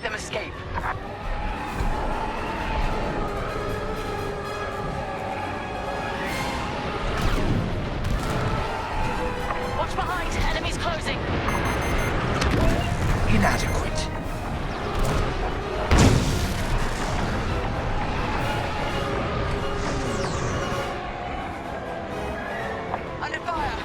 let them escape. Watch behind! Enemies closing! Inadequate. Under fire!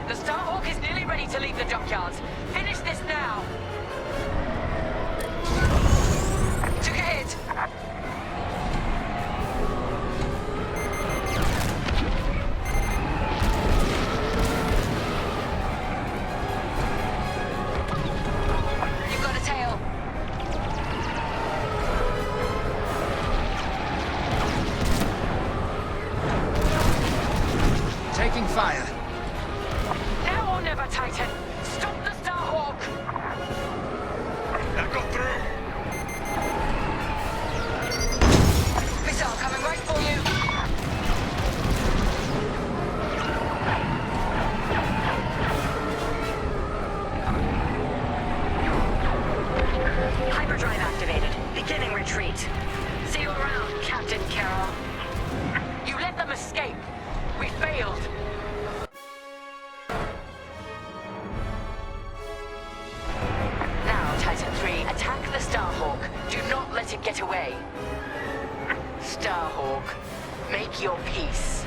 The Starhawk is nearly ready to leave the dockyards. Finish this now! Took a hit! You've got a tail. Taking fire. Now or never, Titan! Stop the Starhawk! That got through. Missile coming right for you! Hyperdrive activated. Beginning retreat. See you around, Captain Carroll. You let them escape. We failed. Now, Titan 3, attack the Starhawk. Do not let it get away. Starhawk, make your peace.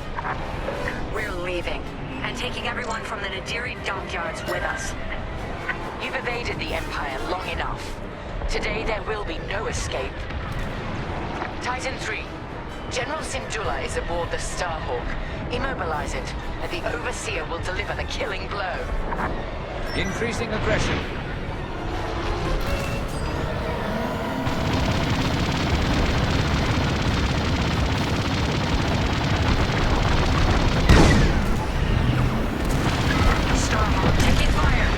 We're leaving, and taking everyone from the Nadiri dockyards with us. You've evaded the Empire long enough. Today there will be no escape. Titan 3, General Syndulla is aboard the Starhawk. Immobilize it, and the Overseer will deliver the killing blow. Increasing aggression. Starhawk taking fire.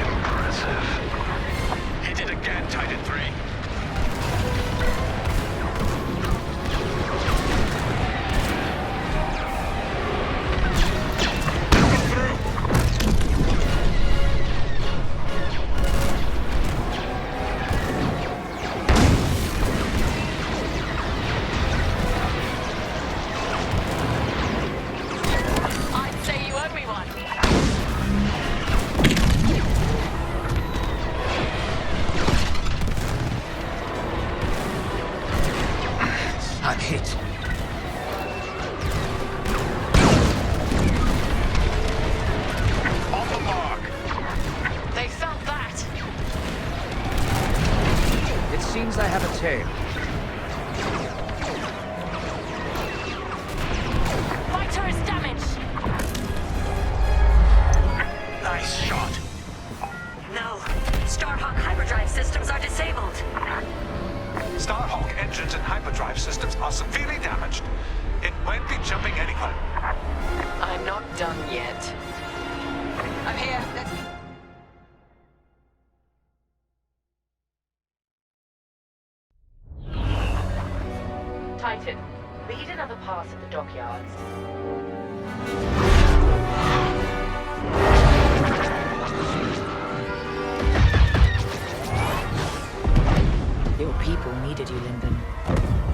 Impressive. Hit it again, Titan 3. Go through. I'd say you owe me one. I'm hit. On the mark. They felt that. It seems I have a tail. My turret's damaged. Nice shot. No. Starhawk hyperdrive systems are disabled. Starhawk engines and hyperdrive systems are severely damaged. It won't be jumping anyone. I'm not done yet. I'm here. Titan, lead another pass at the dockyards. Your people needed you, Lyndon,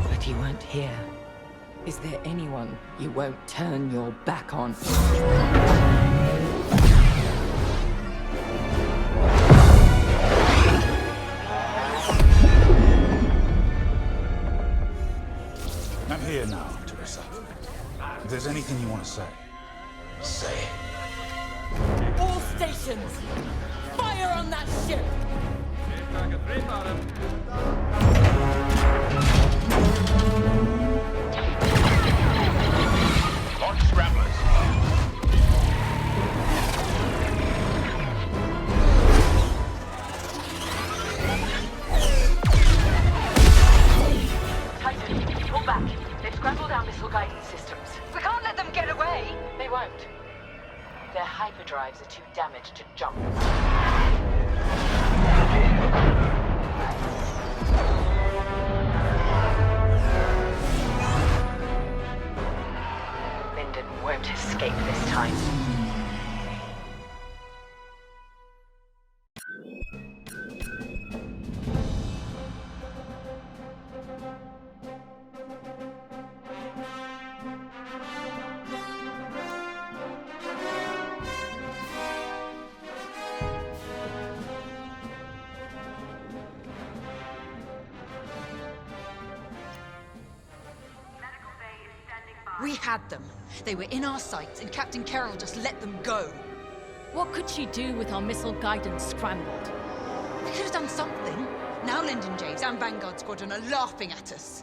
but you weren't here. Is there anyone you won't turn your back on? I'm here now, Teresa. If there's anything you want to say, say it. All stations! Fire on that ship! Launch scramblers. Titan, pull back. They've scrambled our missile guidance systems. We can't let them get away. They won't. hyperdrives are too damaged to jump. Linden won't escape this time. We had them. They were in our sights, and Captain Carroll just let them go. What could she do with our missile guidance scrambled? We could have done something. Now Lyndon James and Vanguard Squadron are laughing at us.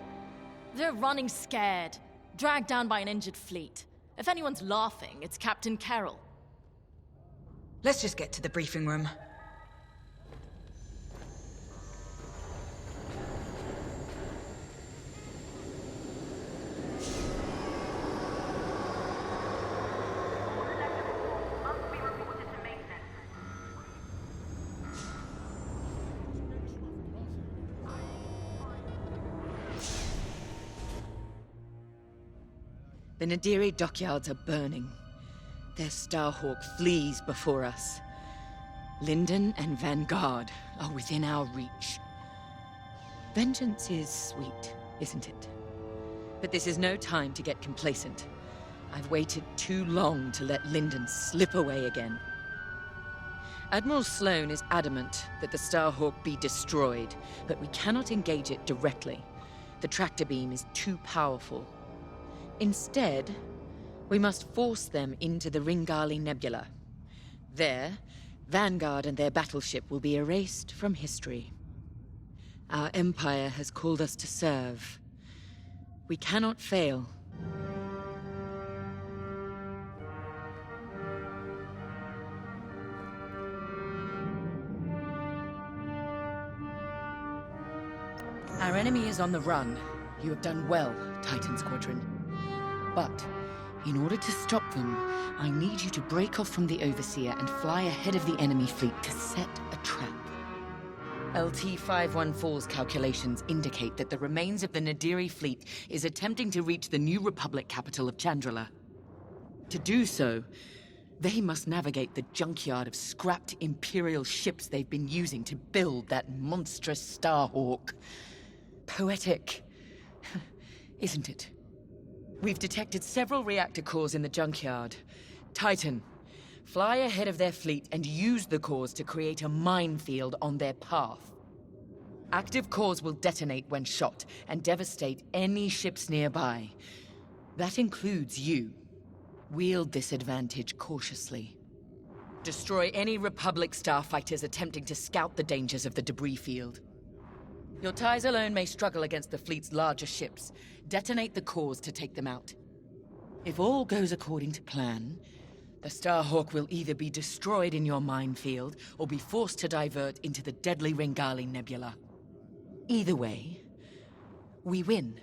They're running scared, dragged down by an injured fleet. If anyone's laughing, it's Captain Carroll. Let's just get to the briefing room. The Nadiri dockyards are burning. Their Starhawk flees before us. Linden and Vanguard are within our reach. Vengeance is sweet, isn't it? But this is no time to get complacent. I've waited too long to let Linden slip away again. Admiral Sloane is adamant that the Starhawk be destroyed, but we cannot engage it directly. The tractor beam is too powerful. Instead, we must force them into the Ringali Nebula. There, Vanguard and their battleship will be erased from history. Our Empire has called us to serve. We cannot fail. Our enemy is on the run. You have done well, Titan Squadron. But, in order to stop them, I need you to break off from the Overseer and fly ahead of the enemy fleet to set a trap. LT-514's calculations indicate that the remains of the Nadiri fleet is attempting to reach the New Republic capital of Chandrila. To do so, they must navigate the junkyard of scrapped Imperial ships they've been using to build that monstrous Starhawk. Poetic, isn't it? We've detected several reactor cores in the junkyard. Titan, fly ahead of their fleet and use the cores to create a minefield on their path. Active cores will detonate when shot and devastate any ships nearby. That includes you. Wield this advantage cautiously. Destroy any Republic starfighters attempting to scout the dangers of the debris field. Your ties alone may struggle against the fleet's larger ships. Detonate the cores to take them out. If all goes according to plan, the Starhawk will either be destroyed in your minefield or be forced to divert into the deadly Ringali Nebula. Either way, we win.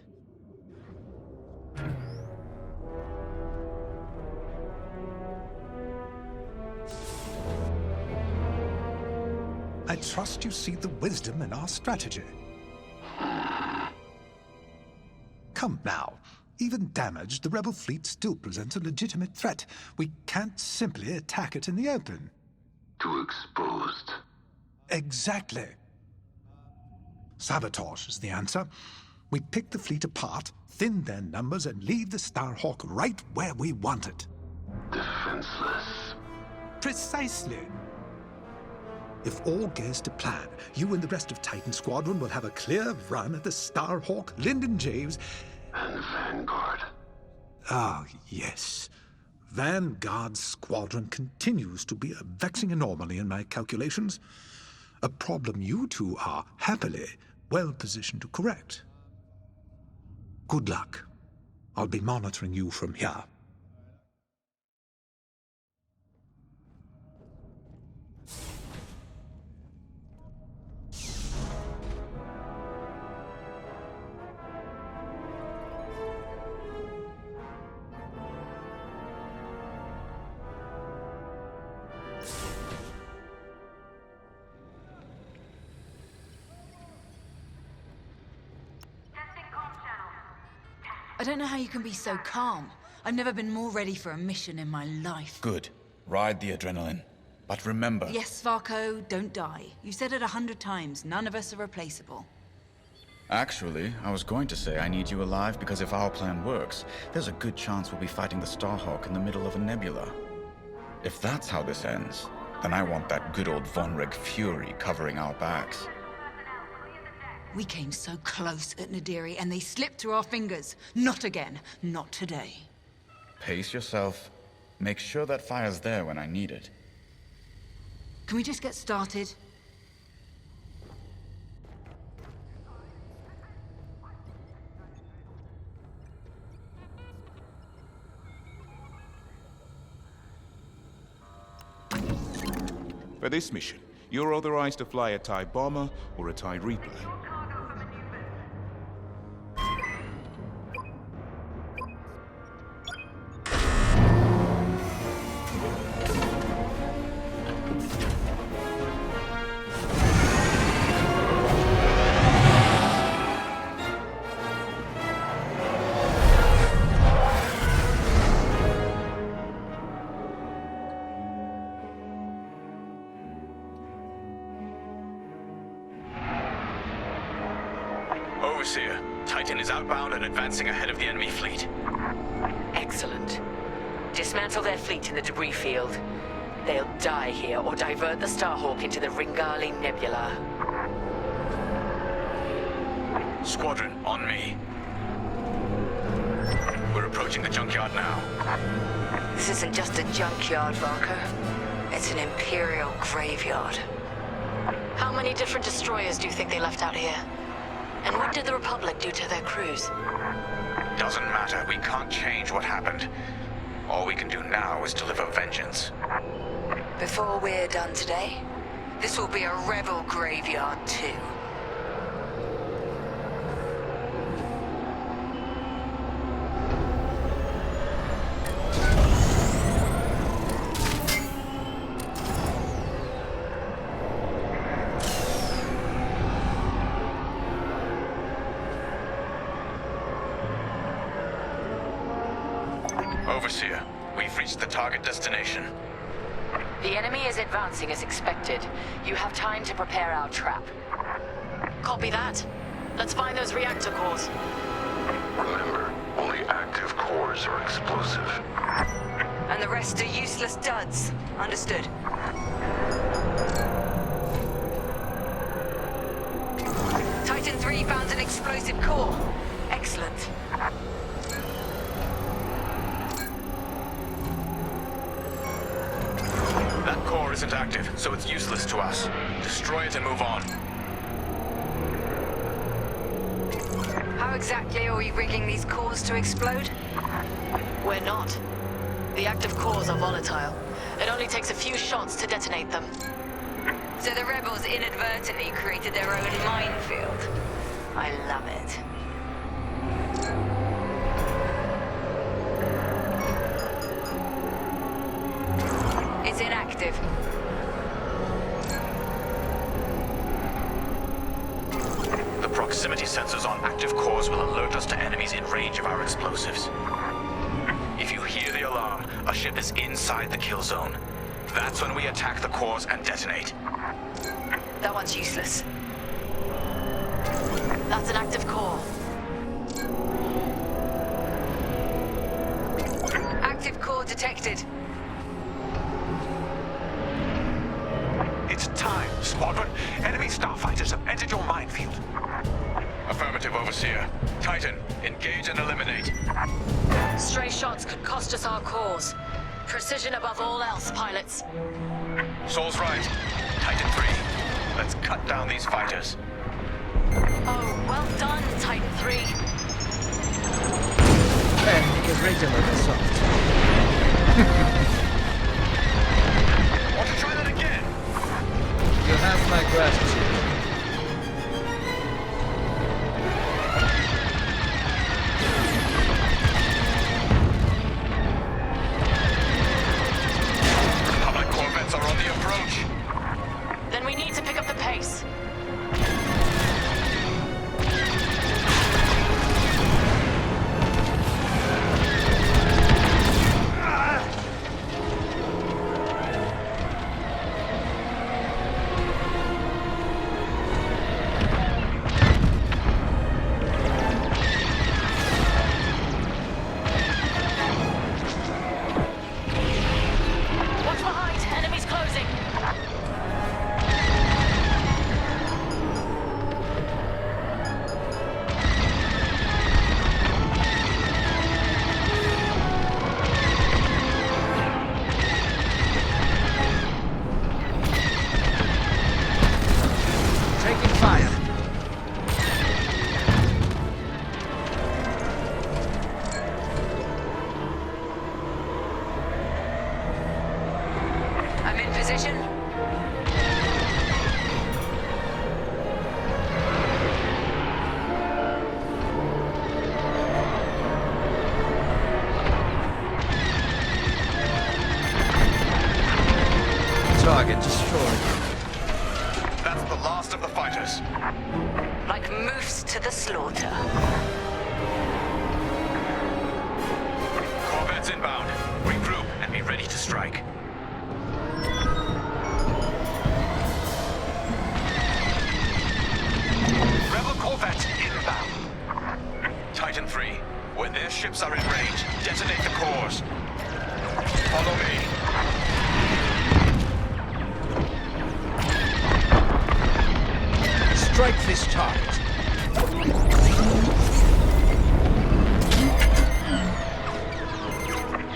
I trust you see the wisdom in our strategy. Come now. Even damaged, the rebel fleet still presents a legitimate threat. We can't simply attack it in the open. Too exposed. Exactly. Sabotage is the answer. We pick the fleet apart, thin their numbers, and leave the Starhawk right where we want it. Defenseless. Precisely. If all goes to plan, you and the rest of Titan Squadron will have a clear run at the Starhawk, Lyndon James, And Vanguard. Ah, yes. Vanguard's squadron continues to be a vexing anomaly in my calculations. A problem you two are, happily, well positioned to correct. Good luck. I'll be monitoring you from here. I don't know how you can be so calm. I've never been more ready for a mission in my life. Good. Ride the adrenaline. But remember... Yes, Varko, don't die. You said it 100 times. None of us are replaceable. Actually, I was going to say I need you alive because if our plan works, there's a good chance we'll be fighting the Starhawk in the middle of a nebula. If that's how this ends, then I want that good old Von Reg fury covering our backs. We came so close at Nadiri and they slipped through our fingers. Not again. Not today. Pace yourself. Make sure that fire's there when I need it. Can we just get started? For this mission, you're authorized to fly a TIE bomber or a TIE Reaper. Overseer, Titan is outbound and advancing ahead of the enemy fleet. Excellent. Dismantle their fleet in the debris field. They'll die here or divert the Starhawk into the Ringali Nebula. Squadron, on me. We're approaching the junkyard now. This isn't just a junkyard, Varko. It's an Imperial graveyard. How many different destroyers do you think they left out here? And what did the Republic do to their crews? Doesn't matter. We can't change what happened. All we can do now is deliver vengeance. Before we're done today, this will be a rebel graveyard too. Overseer, we've reached the target destination. The enemy is advancing as expected. You have time to prepare our trap. Copy that. Let's find those reactor cores. Remember, only active cores are explosive. And the rest are useless duds. Understood. Titan 3 found an explosive core. Excellent. That core isn't active, so it's useless to us. Destroy it and move on. How exactly are we rigging these cores to explode? We're not. The active cores are volatile. It only takes a few shots to detonate them. So the rebels inadvertently created their own minefield. I love it. It's inactive. The proximity sensors on active cores will alert us to enemies in range of our explosives. If you hear the alarm, a ship is inside the kill zone. That's when we attack the cores and detonate. That one's useless. That's an active core. Active core detected. It's time, Squadron. Enemy starfighters have entered your minefield. Affirmative, Overseer. Titan, engage and eliminate. Stray shots could cost us our cores. Precision above all else, pilots. Sol's right. Titan 3, let's cut down these fighters. Oh, well done, Titan 3. Because regular assault. Want to try that again? You have my gratitude. Public corvettes are on the approach. Then we need to pick up the pace. chiefs to the slaughter. Corvettes inbound. Regroup and be ready to strike. Rebel corvettes inbound. Titan 3, when their ships are in range, detonate the cores. Follow me. Strike this target.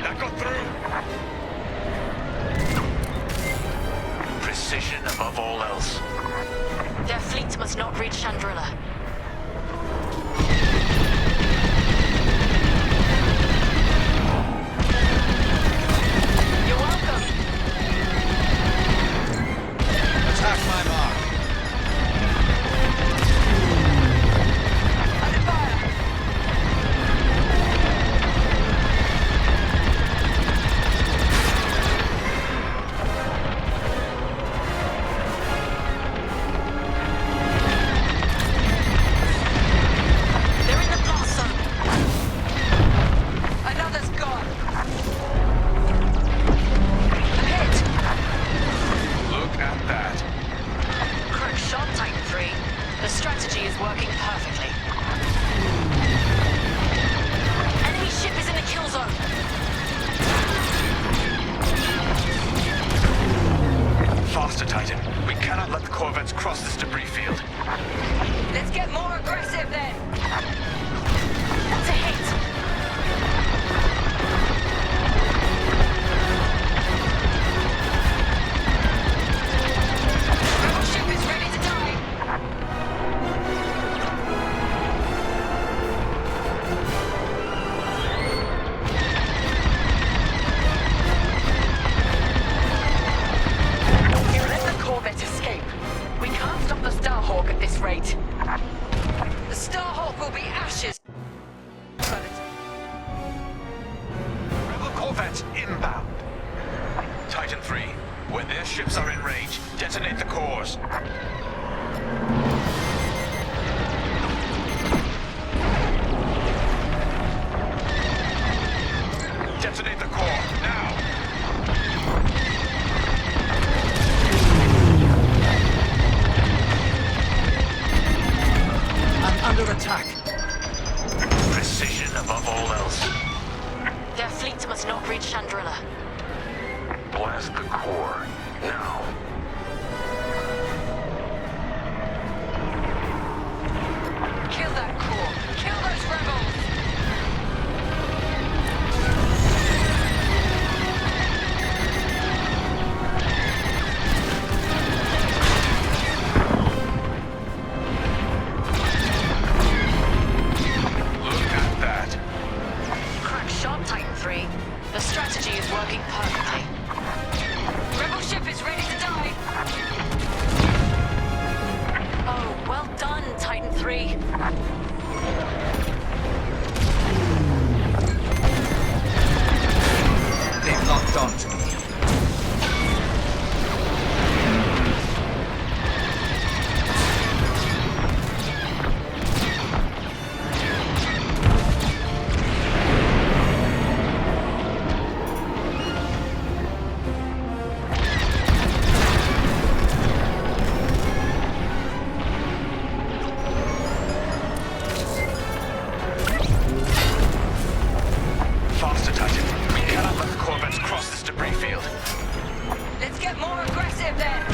That got through. Precision above all else. Their fleet must not reach Chandrila. You're welcome. Attack my mark. Under fire. They're in the blast zone. Another's gone. I'm hit. Look at that. Crook shot, Titan 3. The strategy is working perfectly. Enemy ship is in the kill zone. Faster, Titan. We cannot let the corvettes cross this debris field. Let's get more aggressive then. That's a hit. Rebel ship is ready to die. Let the corvette escape. We can't stop the Starhawk at this rate. The Starhawk will be ashes. Rebel corvettes inbound. Titan 3, when their ships are in range, detonate the cores. Detonate the core, now! I'm under attack. Precision above all else. Their fleet must not reach Chandrila. Blast the core, now. Kill that core. Kill those rebels. Look at that. Crack shot, Titan 3. The strategy is working perfectly. Rebel ship is ready to die. Oh, well done, Titan 3. They've locked onto me. Faster, Titan. We cannot let the corvettes cross this debris field. Let's get more aggressive then.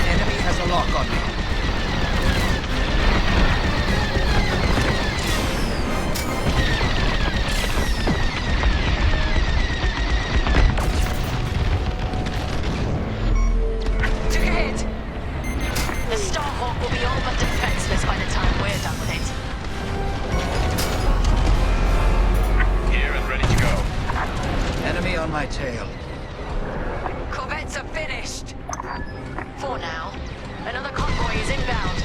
Enemy has a lock on me. Took a hit. The Starhawk will be all but defenseless by the time we're done with it. Here and ready to go. Enemy on my tail. Corvettes are finished. For now. Another convoy is inbound.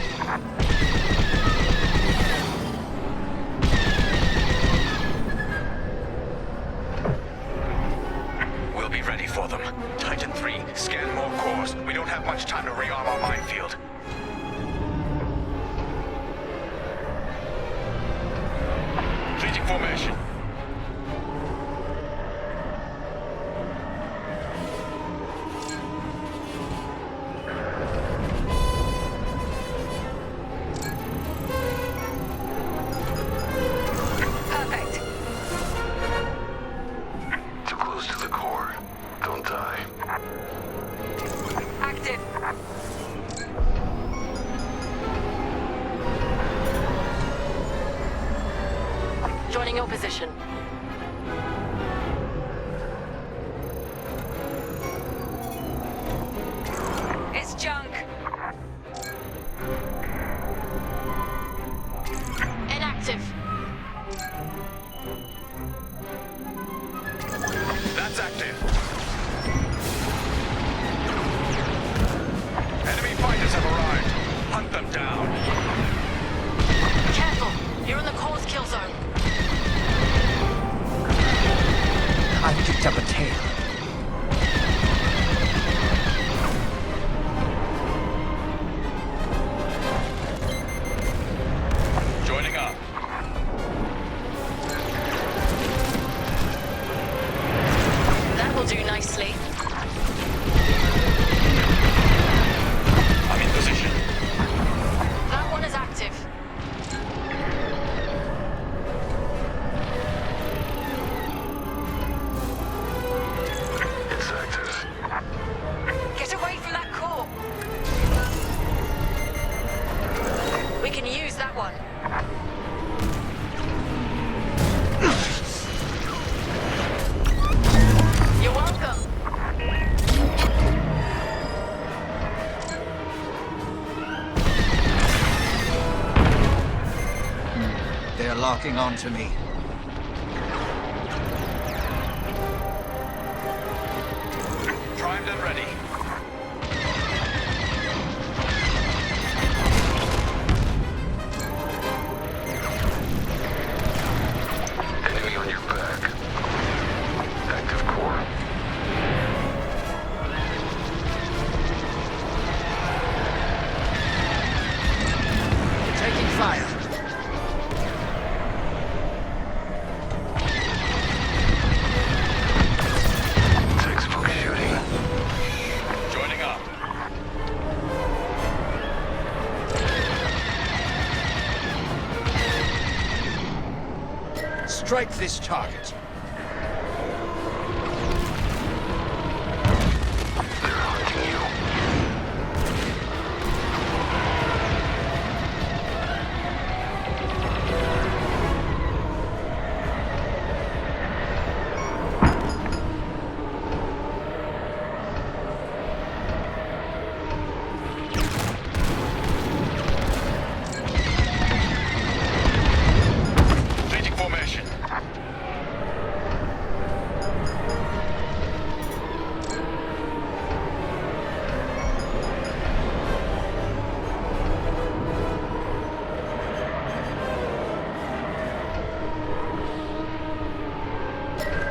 for them. Titan 3, scan more cores. We don't have much time to rearm our minefield. Changing formation. Perfect. Too close to the core. Don't die. Active. Joining your position. It's junk. Inactive. That's active. Enemy fighters have arrived. Hunt them down. Careful. You're in the core's kill zone. I picked up a tail. Joining up. That will do nicely. I'm in position. That one is active. It's active. Get away from that core. We can use that one. You're welcome. They're locking onto me. Primed and ready. Enemy on your back. Active core. Taking fire. Textbook shooting. Joining up. Strike this target. They're hunting you. Changing formation.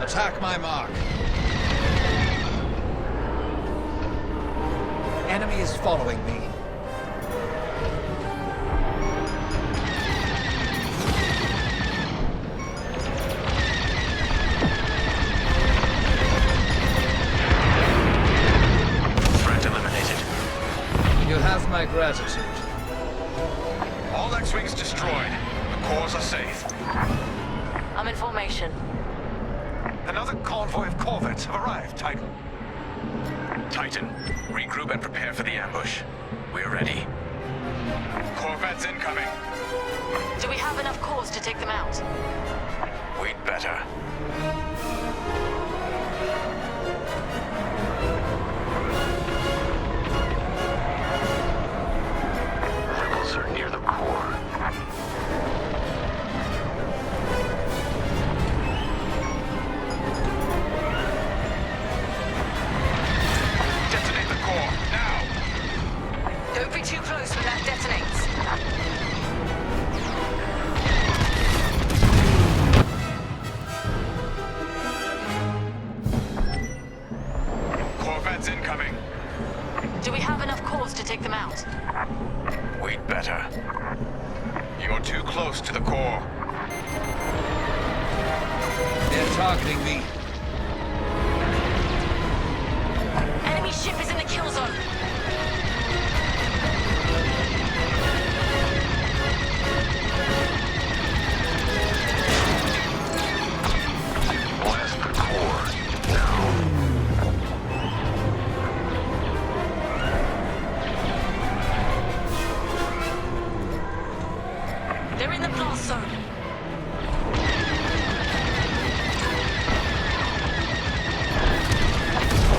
Attack my mark. Enemy is following me. Threat eliminated. You have my gratitude. All X-Wings destroyed. The cores are safe. I'm in formation. Another convoy of corvettes have arrived, Titan. Titan, regroup and prepare for the ambush. We're ready. Corvettes incoming. Do we have enough cores to take them out? We'd better. Rebels are near the core. Detonate the core, now! Don't be too close when that detonates. Corvettes incoming. Do we have enough cores to take them out? We'd better. You're too close to the core. They're targeting me. Enemy ship is in the kill zone. Blast the core. Now. They're in the blast zone.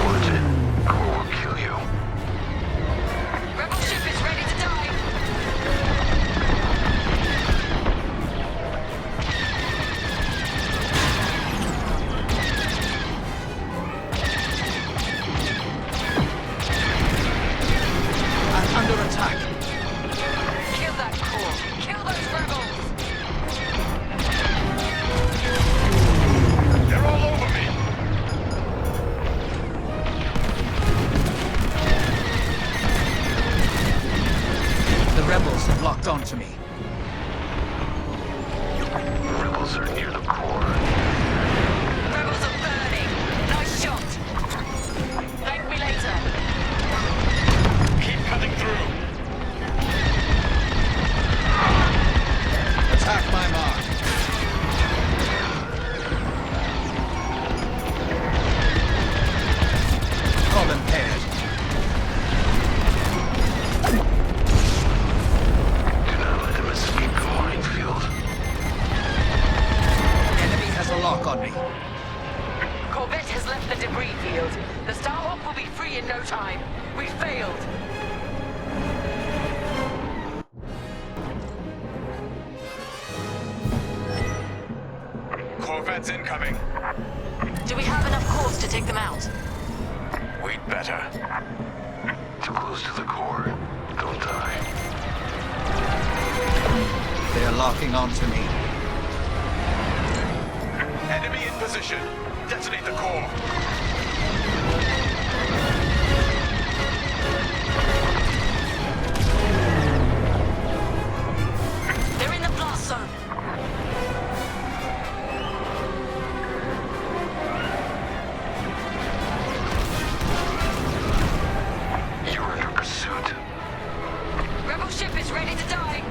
Watch it. Core will kill you. Rebel ship is ready to die. I'm under attack. Kill that core. Kill those rebels. They're all over me. The rebels have locked onto me. Rebels are near the core. Rebels are burning. Nice shot. Thank me later. Keep cutting through. Attack my mark. Call them paired. Do not let them escape the minefield. Enemy has a lock on me. Corvette has left the debris field. The Starhawk will be free in no time. We failed. Corvettes incoming. Do we have enough cores to take them out? We'd better. Too close to the core. Don't die. They are locking onto me. Enemy in position. Detonate the core. They're in the blast zone. You're under pursuit. Rebel ship is ready to die.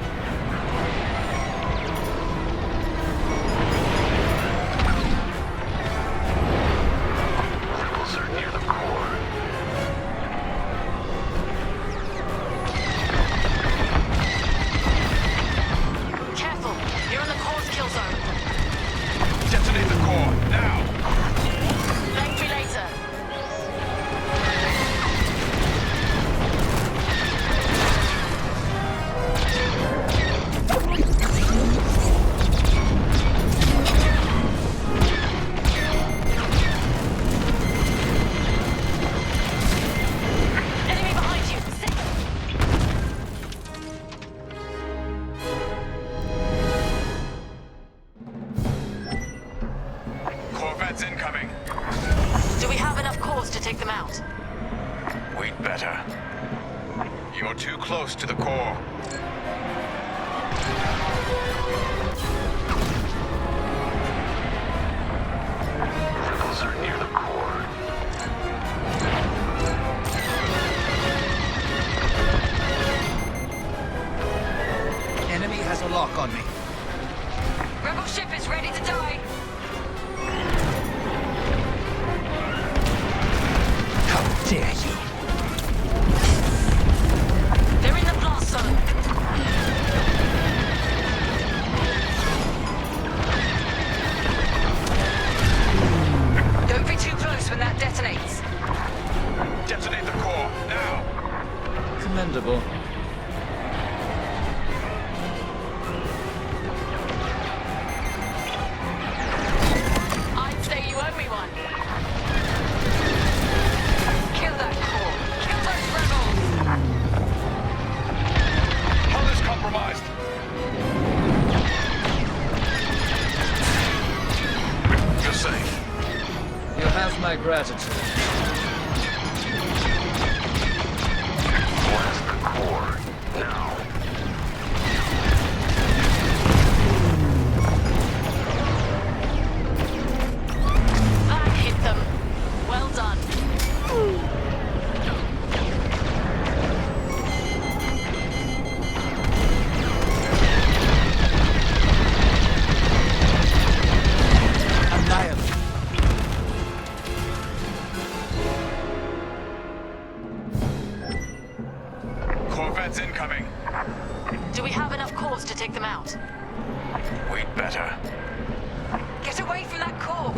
Rebels are near the core. Careful. You're in the core's kill zone. Detonate the core, now! Thank me later. Enemy behind you. Corvettes incoming. Do we have enough cores to take them out? We'd better. You're too close to the core. Rebels are near the core. Enemy has a lock on me. Rebel ship is ready to die. How dare you! They're in the blast zone. Don't be too close when that detonates. Detonate the core, now! Commendable. I'd say you owe me one. Kill that core. Kill those rebels. Hull is compromised. You're safe. You have my gratitude. core. Now. That hit them. Well done. Annihilate. Corvettes incoming. Do we have enough cores to take them out? We'd better. Get away from that core!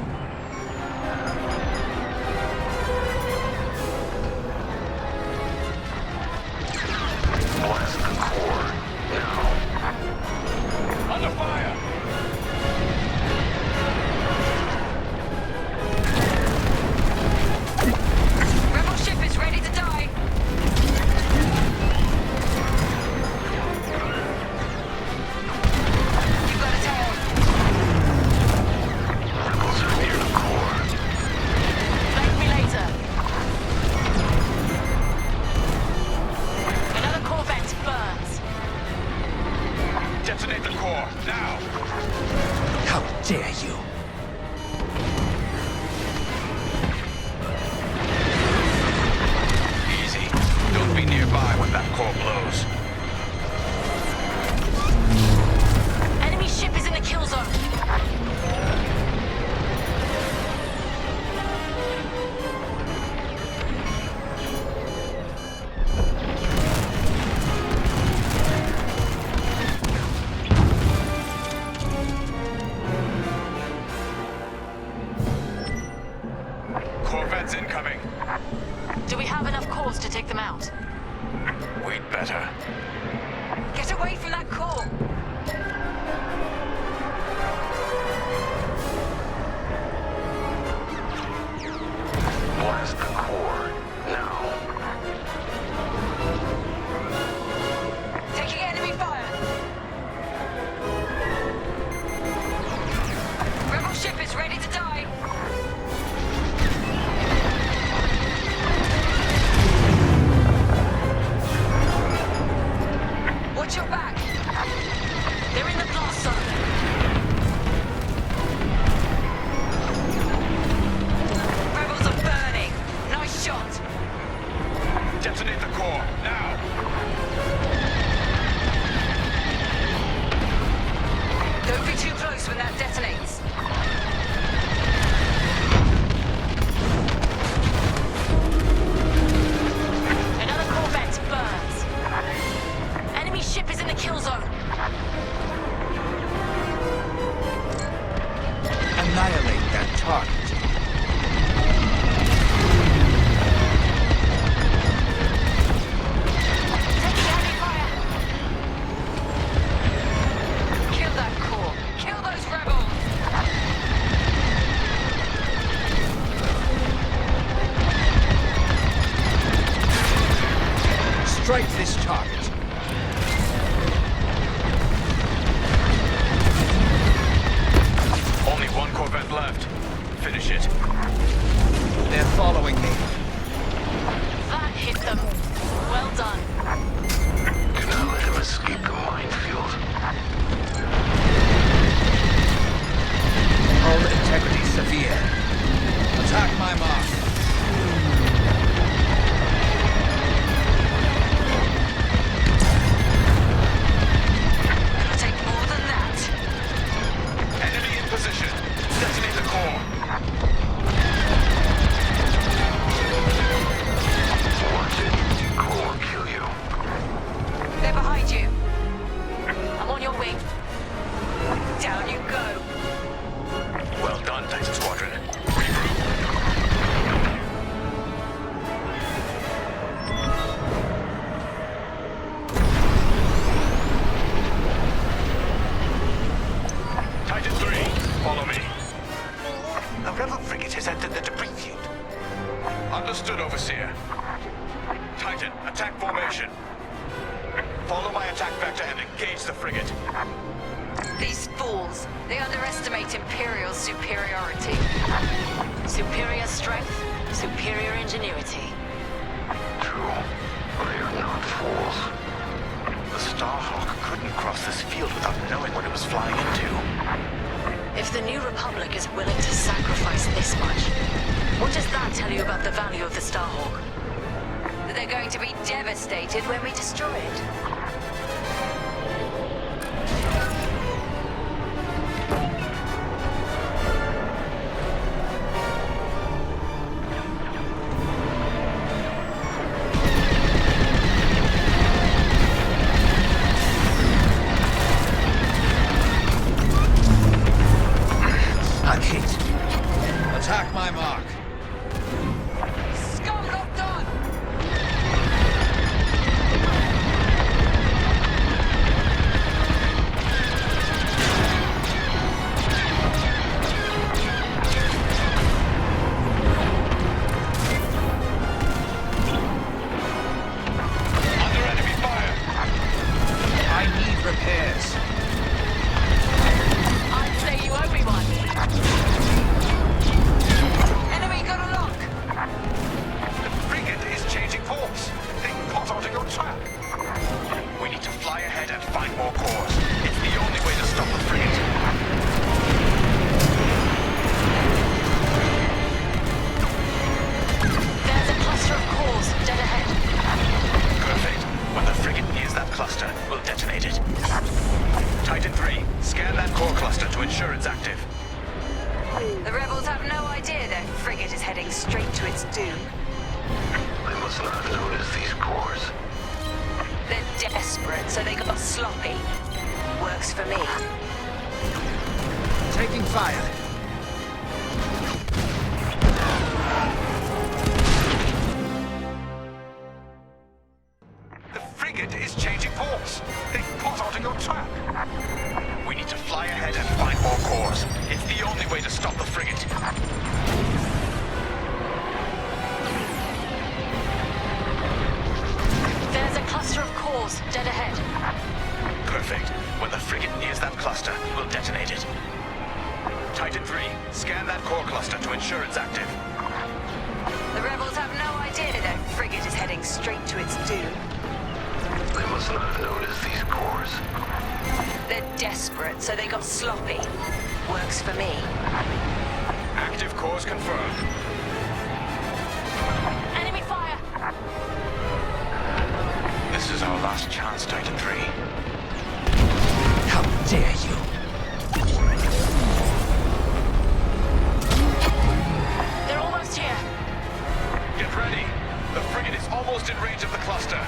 Blast the core. Now. Under fire! Rebel ship is ready to die! You've got a tail! Rebels are near the core. Thank me later. Another Corvette burns. Detonate the core, now! How dare you? Easy. Don't be nearby when that core blows. Enemy ship is in the kill zone. Corvettes incoming. Do we have enough cores to take them out? We'd better. Get away from that core! Blast the core. Now. Taking enemy fire! Rebel ship is ready to die! Watch your back! They're in the blast zone! Rebels are burning! Nice shot! Detonate the core, now! Don't be too close when that detonates. Another Corvette burns. Enemy ship is in the kill zone. Annihilate that target. Taking heavy fire! Kill that core! Kill those rebels! Strike this target. Only one Corvette left. Finish it. They're following me. That hit them. Well done. Do not let him escape the minefield. Hull integrity severe. Attack my mark. It'll take more than that. Enemy in position. Detonate the core. Watch it. Core kill you. They're behind you. I'm on your wing. Down you go. Well done, Titan Squadron. Titan 3, follow me. A rebel frigate has entered the debris field. Understood, Overseer. Titan, attack formation. Follow my attack vector and engage the frigate. These fools. They underestimate Imperial's superiority. Superior strength, superior ingenuity. True. They are not fools. The Starhawk couldn't cross this field without knowing what it was flying into. If the New Republic is willing to sacrifice this much, what does that tell you about the value of the Starhawk? That they're going to be devastated when we destroy it. I'm hit. Attack my mark. Scum locked on! Under enemy fire! I need repairs. I'd say you owe me one. Enemy got a lock! The frigate is changing course. They caught onto your trap. We need to fly ahead and find more cores. It's the only way to stop the frigate. There's a cluster of cores dead ahead. Perfect. When the frigate nears that cluster, we'll detonate it. Titan 3, scan that core cluster to ensure it's active. The rebels have no idea their frigate is heading straight to its doom. They must not have noticed these cores. They're desperate, so they got sloppy. Works for me. Taking fire. The frigate is changing course. They caught onto your trap. We need to fly ahead and find more cores. It's the only way to stop the frigate. There's a cluster of cores dead ahead. Perfect. When the frigate nears that cluster, we'll detonate it. Titan 3, scan that core cluster to ensure it's active. The rebels have no idea their frigate is heading straight to its doom. They must not have noticed these cores. They're desperate, so they got sloppy. Works for me. Active cores confirmed. Enemy fire! This is our last chance, Titan 3. How dare you? They're almost here. Get ready. The frigate is almost in range of the cluster.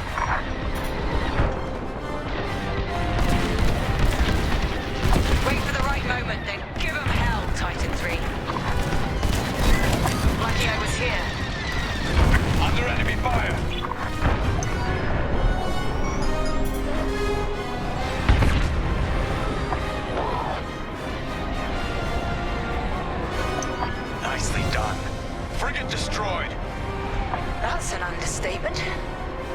Wait for the right moment, then give them hell, Titan 3. Lucky I was here. Under enemy fire. Nicely done. Frigate destroyed. That's an understatement.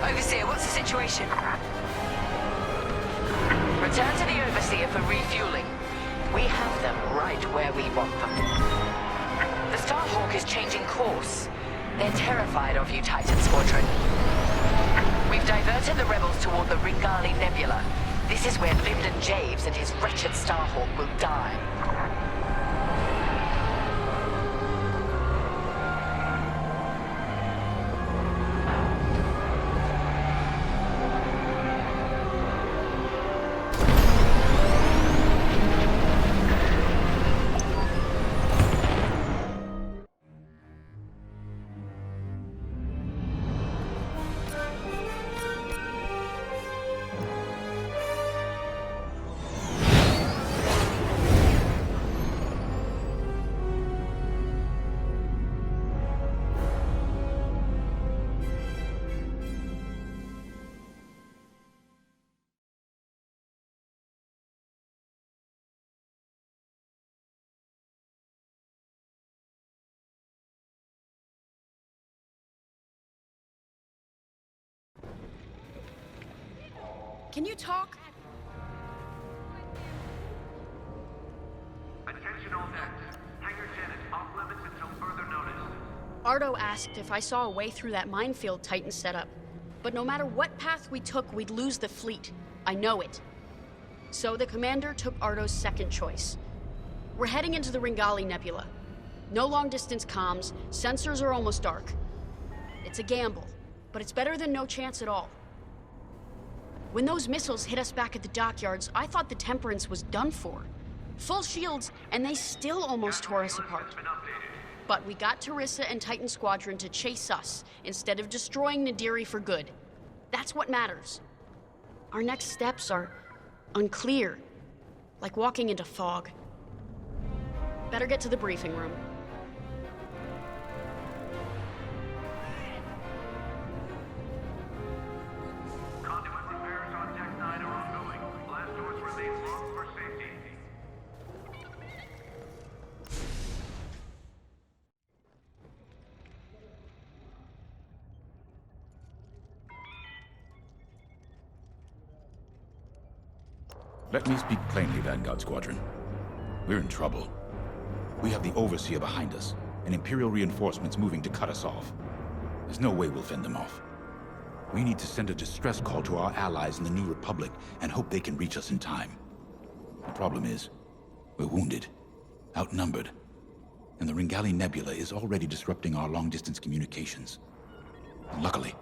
Overseer, what's the situation? Return to the Overseer for refueling. We have them right where we want them. The Starhawk is changing course. They're terrified of you, Titan Squadron. We've diverted the rebels toward the Ringali Nebula. This is where Lyndon Javes and his wretched Starhawk will die. Can you talk? Attention all decks. Hangar 10 is off limits until further notice. Ardo asked if I saw a way through that minefield Titan set up. But no matter what path we took, we'd lose the fleet. I know it. So the commander took Ardo's second choice. We're heading into the Ringali Nebula. No long-distance comms, sensors are almost dark. It's a gamble, but it's better than no chance at all. When those missiles hit us back at the dockyards, I thought the Temperance was done for. Full shields, and they still almost tore us apart. But we got Terisa and Titan Squadron to chase us, instead of destroying Nadiri for good. That's what matters. Our next steps are unclear, like walking into fog. Better get to the briefing room. Conduit repairs on Deck 9 are ongoing. Blast doors remain locked for safety. Let me speak plainly, Vanguard Squadron. We're in trouble. We have the Overseer behind us, and Imperial reinforcements moving to cut us off. There's no way we'll fend them off. We need to send a distress call to our allies in the New Republic and hope they can reach us in time. The problem is, we're wounded, outnumbered, and the Ringali Nebula is already disrupting our long-distance communications. And luckily,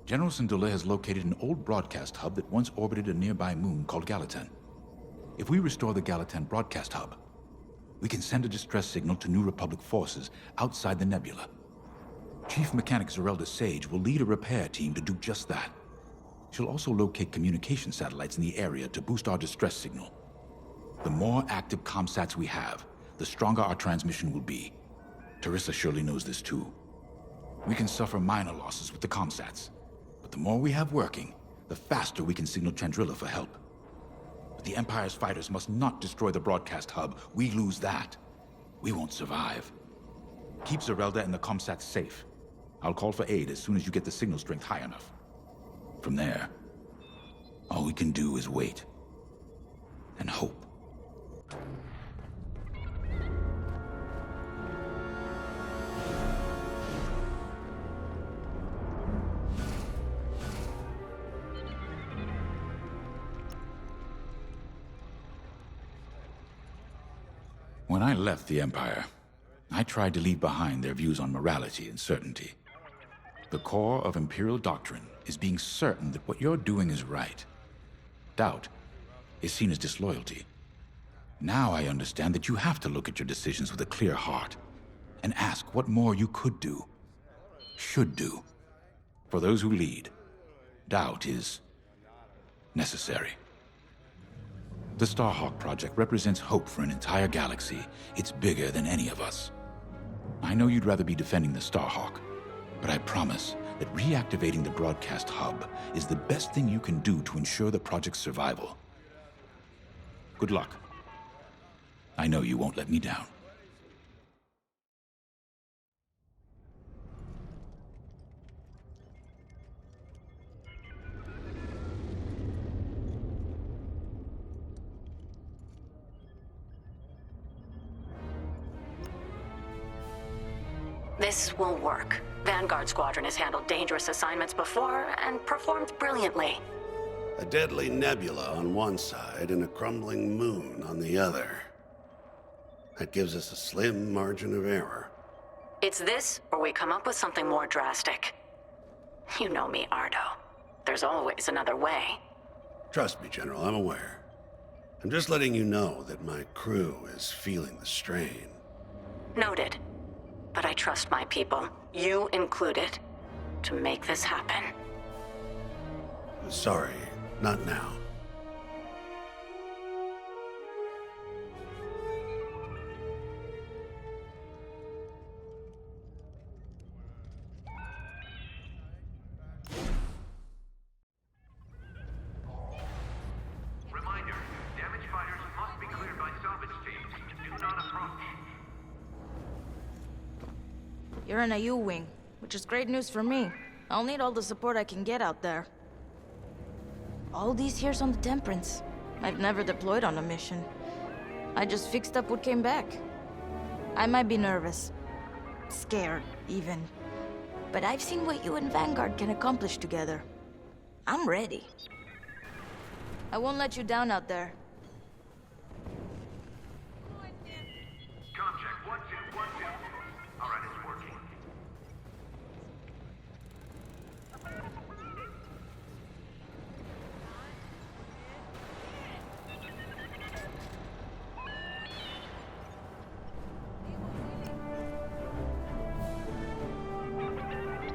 General Syndulla has located an old broadcast hub that once orbited a nearby moon called Gallatin. If we restore the Gallatin broadcast hub, we can send a distress signal to New Republic forces outside the nebula. Chief Mechanic Zerelda Sage will lead a repair team to do just that. She'll also locate communication satellites in the area to boost our distress signal. The more active comsats we have, the stronger our transmission will be. Terisa surely knows this too. We can suffer minor losses with the comsats, but the more we have working, the faster we can signal Chandrila for help. But the Empire's fighters must not destroy the broadcast hub. We lose that, we won't survive. Keep Zerelda and the comsats safe. I'll call for aid as soon as you get the signal strength high enough. From there, all we can do is wait and hope. When I left the Empire, I tried to leave behind their views on morality and certainty. The core of Imperial doctrine is being certain that what you're doing is right. Doubt is seen as disloyalty. Now I understand that you have to look at your decisions with a clear heart and ask what more you could do, should do. For those who lead, doubt is necessary. The Starhawk project represents hope for an entire galaxy. It's bigger than any of us. I know you'd rather be defending the Starhawk, but I promise that reactivating the broadcast hub is the best thing you can do to ensure the project's survival. Good luck. I know you won't let me down. This will work. Vanguard Squadron has handled dangerous assignments before and performed brilliantly. A deadly nebula on one side and a crumbling moon on the other. That gives us a slim margin of error. It's this, or we come up with something more drastic. You know me, Ardo. There's always another way. Trust me, General, I'm aware. I'm just letting you know that my crew is feeling the strain. Noted. But I trust my people, you included, to make this happen. Sorry, not now. Reminder, damaged fighters must be cleared by salvage teams. Do not approach. You're in a U-wing, which is great news for me. I'll need all the support I can get out there. All these years on the Temperance, I've never deployed on a mission. I just fixed up what came back. I might be nervous. Scared, even. but I've seen what you and Vanguard can accomplish together. I'm ready. I won't let you down out there. Com check, 1, 2, 1, 2. All right, it's working.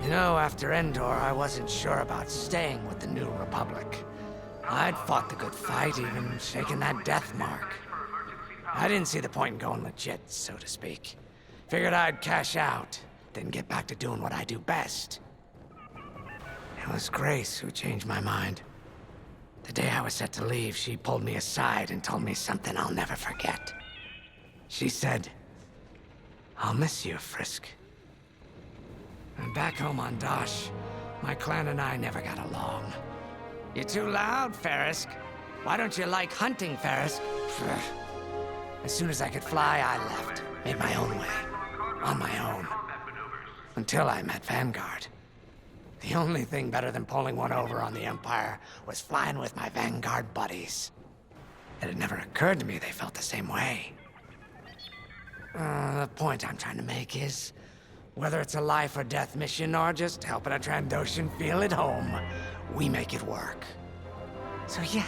You know, after Endor, I wasn't sure about staying with the New Republic. I'd fought the good fight, even shaken that death mark. I didn't see the point in going legit, so to speak. Figured I'd cash out, then get back to doing what I do best. It was Grace who changed my mind. The day I was set to leave, she pulled me aside and told me something I'll never forget. She said, "I'll miss you, Frisk." And back home on Dosh, my clan and I never got along. You're too loud, Ferrisk. Why don't you like hunting, Ferrisk? As soon as I could fly, I left. Made my own way. On my own. Until I met Vanguard. The only thing better than pulling one over on the Empire was flying with my Vanguard buddies. It had never occurred to me they felt the same way. The point I'm trying to make is, whether it's a life or death mission or just helping a Trandoshan feel at home, we make it work. So yeah,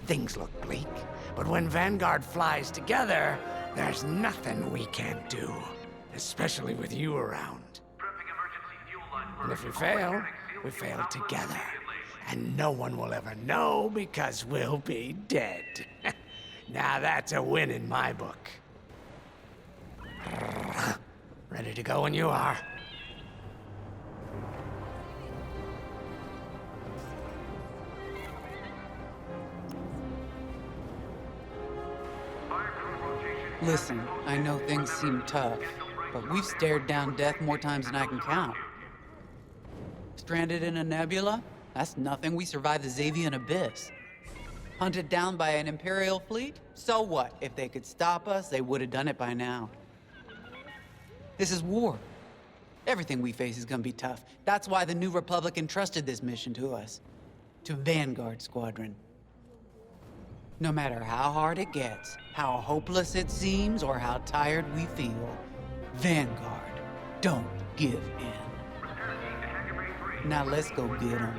things look bleak, but when Vanguard flies together, there's nothing we can't do, especially with you around. And if we fail together, and no one will ever know because we'll be dead. Now that's a win in my book. Ready to go when you are. Listen, I know things seem tough, but we've stared down death more times than I can count. Stranded in a nebula? That's nothing. We survived the Xavian Abyss. Hunted down by an Imperial fleet? So what? If they could stop us, they would have done it by now. This is war. Everything we face is gonna be tough. That's why the New Republic entrusted this mission to us. To Vanguard Squadron. No matter how hard it gets, how hopeless it seems, or how tired we feel, Vanguard don't give in. Now let's go get 'em.